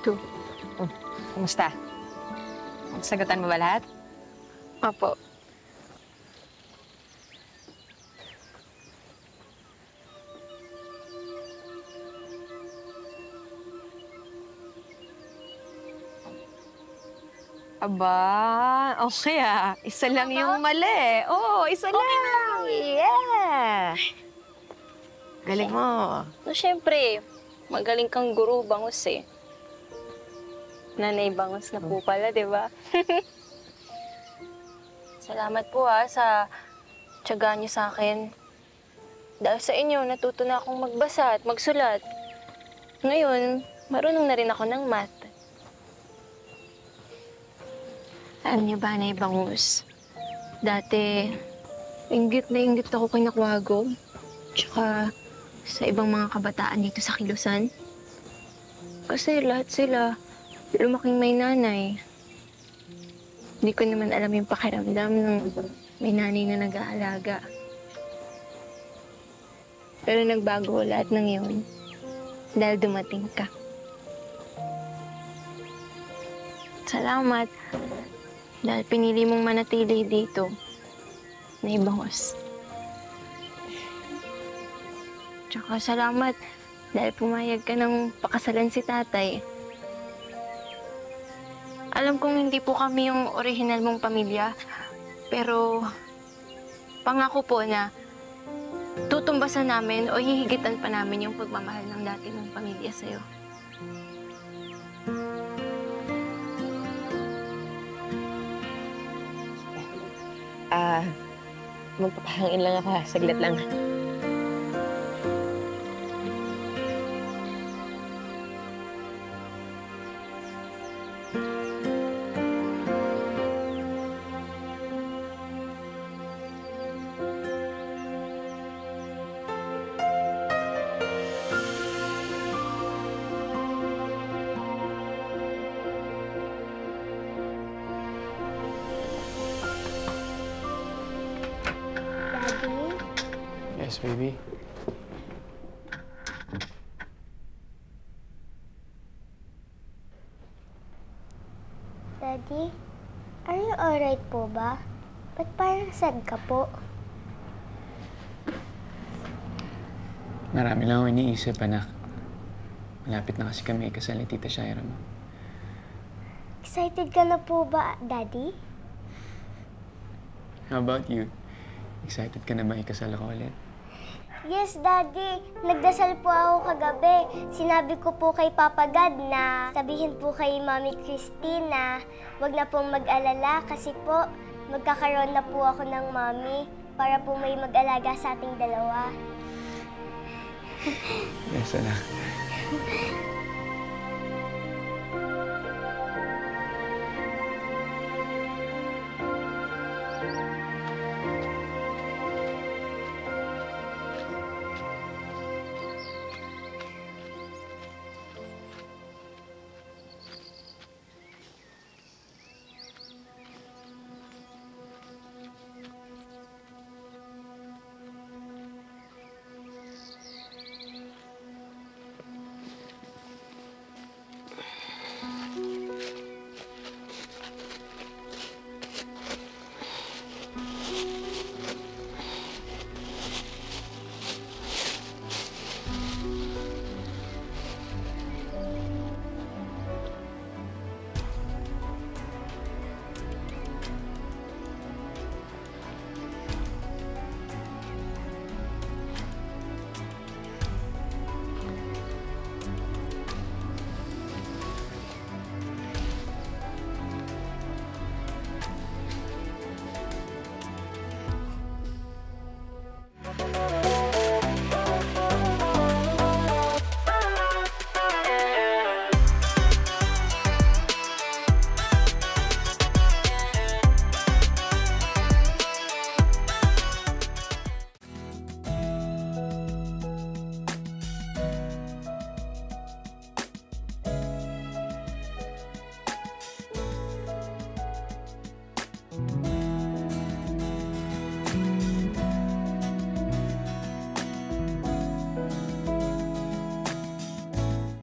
Two. Kumusta? Sagutan mo ba lahat? Opo. Aba, okay ah. Isa lang yung mali. Oo, isa lang. Yeah! Galing mo. No, syempre, magaling kang guro, bangus eh. Nanay bangus na po pala, di ba? Salamat po sa tiyaga niyo sa akin. Dahil sa inyo, natuto na akong magbasa at magsulat. Ngayon, marunong na rin ako ng math. Alam niyo ba, Nay Bangus? Dati, inggit na inggit ako kay Nakwago. Tsaka sa ibang mga kabataan dito sa Kilusan. Kasi lahat sila lumaking may nanay. Hindi ko naman alam yung pakiramdam ng may nanay na nag-aalaga. Pero nagbago lahat ng yun dahil dumating ka. Salamat dahil pinili mong manatili dito, Nay Bangus. Tsaka salamat dahil pumayag ka ng pakasalan si tatay. Alam kong hindi po kami yung orihinal mong pamilya, pero pangako po na tutumbasan namin o hihigitan pa namin yung pagmamahal ng dati mong pamilya sa'yo. Magpapahangin lang ako, saglit lang. Yes, baby. Daddy, are you alright po ba? Ba't parang sad ka po? Marami lang ako iniisip, anak. Malapit na kasi kami ikasal ni Tita Shaira mo. Excited ka na po ba, Daddy? How about you? Excited ka na ba ikasal ako ulit? Yes, Daddy. Nagdasal po ako kagabi. Sinabi ko po kay Papa God na sabihin po kay Mami Christine na wag na pong mag-alala kasi po magkakaroon na po ako ng Mami para po may mag-alaga sa ating dalawa. Yes, anak.